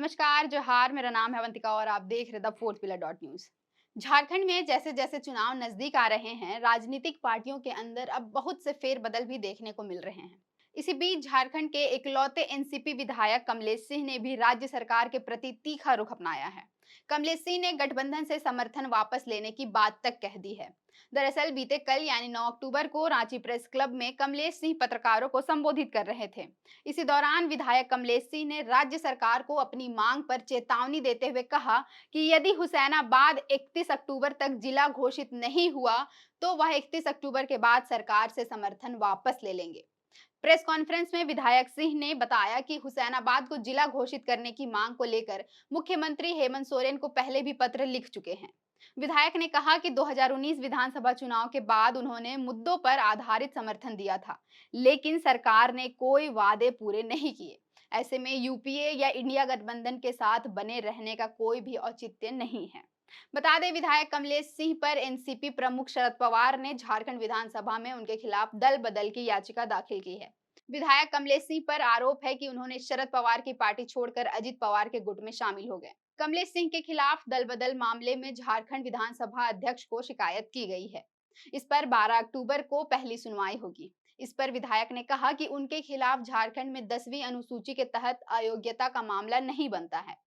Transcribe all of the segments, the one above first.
नमस्कार, जोहार। मेरा नाम है अवंतिका और आप देख रहे the fourth pillar dot news. Jharkhand में जैसे जैसे चुनाव नजदीक आ रहे हैं, राजनीतिक पार्टियों के अंदर अब बहुत से फेरबदल भी देखने को मिल रहे हैं। इसी बीच झारखंड के इकलौते एनसीपी विधायक कमलेश सिंह ने भी राज्य सरकार के प्रति तीखा रुख अपनाया है। कमलेश सिंह ने गठबंधन से समर्थन वापस लेने की बात तक कह दी है। दरअसल बीते कल यानी 9 अक्टूबर को रांची प्रेस क्लब में कमलेश सिंह पत्रकारों को संबोधित कर रहे थे। इसी दौरान विधायक कमलेश सिंह ने राज्य सरकार को अपनी मांग पर चेतावनी देते हुए कहा कि यदि हुसैनाबाद 31 अक्टूबर तक जिला घोषित नहीं हुआ तो वह 31 अक्टूबर के बाद सरकार से समर्थन वापस ले लेंगे। प्रेस कॉन्फ्रेंस में विधायक सिंह ने बताया कि हुसैनाबाद को जिला घोषित करने की मांग को लेकर मुख्यमंत्री हेमंत सोरेन को पहले भी पत्र लिख चुके हैं। विधायक ने कहा कि 2019 विधानसभा चुनाव के बाद उन्होंने मुद्दों पर आधारित समर्थन दिया था, लेकिन सरकार ने कोई वादे पूरे नहीं किए। ऐसे में यूपीए या इंडिया गठबंधन के साथ बने रहने का कोई भी औचित्य नहीं है। बता दें, विधायक कमलेश सिंह पर एनसीपी प्रमुख शरद पवार ने झारखंड विधानसभा में उनके खिलाफ दल बदल की याचिका दाखिल की है। विधायक कमलेश सिंह पर आरोप है कि उन्होंने शरद पवार की पार्टी छोड़कर अजित पवार के गुट में शामिल हो गए। कमलेश सिंह के खिलाफ दल बदल मामले में झारखंड विधानसभा अध्यक्ष को शिकायत की गई है। इस पर 12 अक्टूबर को पहली सुनवाई होगी। इस पर विधायक ने कहा कि उनके खिलाफ झारखंड में 10वीं अनुसूची के तहत अयोग्यता का मामला नहीं बनता है।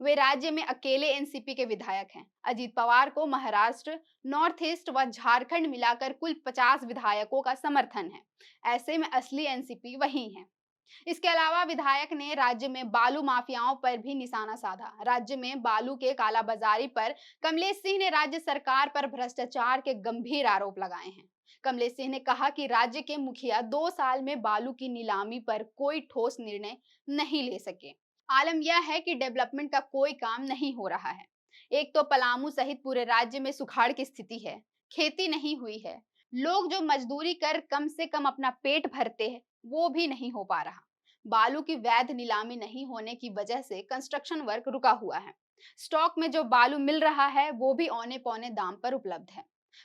वे राज्य में अकेले एनसीपी के विधायक हैं। अजीत पवार को महाराष्ट्र, नॉर्थ ईस्ट व झारखंड मिलाकर कुल 50 विधायकों का समर्थन है। ऐसे में असली एनसीपी वही है। इसके अलावा विधायक ने राज्य में बालू माफियाओं पर भी निशाना साधा। राज्य में बालू के कालाबाजारी पर कमलेश सिंह ने राज्य सरकार पर भ्रष्टाचार के गंभीर आरोप लगाए हैं। कमलेश सिंह ने कहा कि राज्य के मुखिया 2 साल में बालू की नीलामी पर कोई ठोस निर्णय नहीं ले सके। आलम यह है कि डेवलपमेंट का कोई काम नहीं हो रहा है। एक तो पलामू सहित पूरे राज्य में सुखाड़ की स्थिति है, खेती नहीं हुई है, लोग जो मजदूरी कर कम से कम अपना पेट भरते हैं वो भी नहीं हो पा रहा। बालू की वैध नीलामी नहीं होने की वजह से कंस्ट्रक्शन वर्क रुका हुआ है। स्टॉक में जो बालू मिल रहा है वो भी औने पौने दाम पर उपलब्ध है।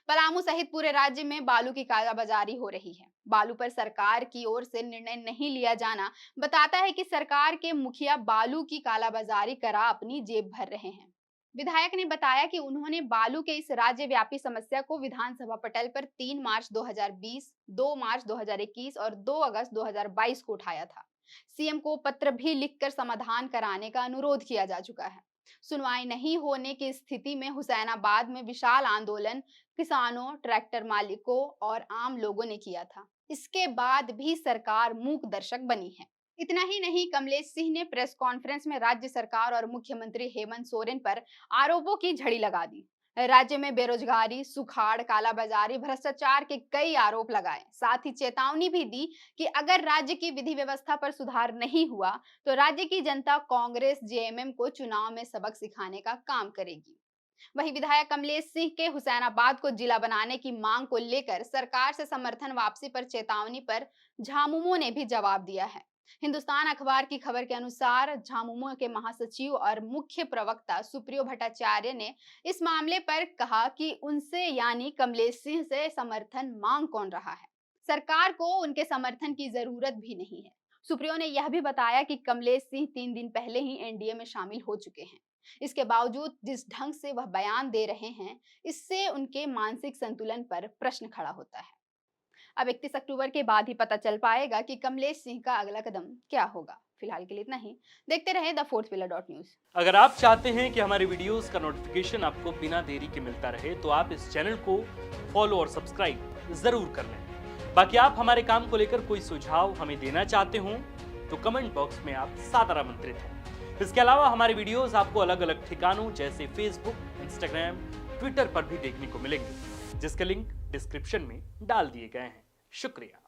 पलामू सहित पूरे राज्य में बालू की कालाबाजारी हो रही है। बालू पर सरकार की ओर से निर्णय नहीं लिया जाना बताता है कि सरकार के मुखिया बालू की कालाबाजारी करा अपनी जेब भर रहे हैं। विधायक ने बताया कि उन्होंने बालू के इस राज्यव्यापी समस्या को विधानसभा पटल पर 3 मार्च 2020, 2 मार्च 2021 और 2 अगस्त 2022 को उठाया था। सीएम को पत्र भी लिखकर समाधान कराने का अनुरोध किया जा चुका है। सुनवाई नहीं होने की स्थिति में हुसैनाबाद में विशाल आंदोलन किसानों, ट्रैक्टर मालिकों और आम लोगों ने किया था। इसके बाद भी सरकार मूक दर्शक बनी है। इतना ही नहीं, कमलेश सिंह ने प्रेस कॉन्फ्रेंस में राज्य सरकार और मुख्यमंत्री हेमंत सोरेन पर आरोपों की झड़ी लगा दी। राज्य में बेरोजगारी, सुखाड़, कालाबाजारी, भ्रष्टाचार के कई आरोप लगाए। साथ ही चेतावनी भी दी कि अगर राज्य की विधि व्यवस्था पर सुधार नहीं हुआ तो राज्य की जनता कांग्रेस जेएमएम को चुनाव में सबक सिखाने का काम करेगी। वहीं विधायक कमलेश सिंह के हुसैनाबाद को जिला बनाने की मांग को लेकर सरकार से समर्थन वापसी पर चेतावनी पर झामुमो ने भी जवाब दिया है। हिंदुस्तान अखबार की खबर के अनुसार झामुमो के महासचिव और मुख्य प्रवक्ता सुप्रियो भट्टाचार्य ने इस मामले पर कहा कि उनसे यानी कमलेश सिंह से समर्थन मांग कौन रहा है। सरकार को उनके समर्थन की जरूरत भी नहीं है। सुप्रियो ने यह भी बताया कि कमलेश सिंह 3 दिन पहले ही एनडीए में शामिल हो चुके हैं। इसके बावजूद जिस ढंग से वह बयान दे रहे हैं, इससे उनके मानसिक संतुलन पर प्रश्न खड़ा होता है। अब 31 अक्टूबर के बाद ही पता चल पाएगा कि कमलेश सिंह का अगला कदम क्या होगा। फिलहाल के लिए इतना ही। देखते रहे the fourth pillar dot news. अगर आप चाहते हैं कि हमारे वीडियोस का नोटिफिकेशन आपको बिना देरी के मिलता रहे तो आप इस चैनल को फॉलो और सब्सक्राइब जरूर कर लें। बाकी आप हमारे काम को लेकर कोई सुझाव हमें देना चाहते हो तो कमेंट बॉक्स में आप सादर आमंत्रित हैं। इसके अलावा हमारे वीडियोस आपको अलग अलग ठिकानों जैसे फेसबुक, इंस्टाग्राम, ट्विटर पर भी देखने को मिलेंगे, जिसके लिंक डिस्क्रिप्शन में डाल दिए गए हैं। शुक्रिया।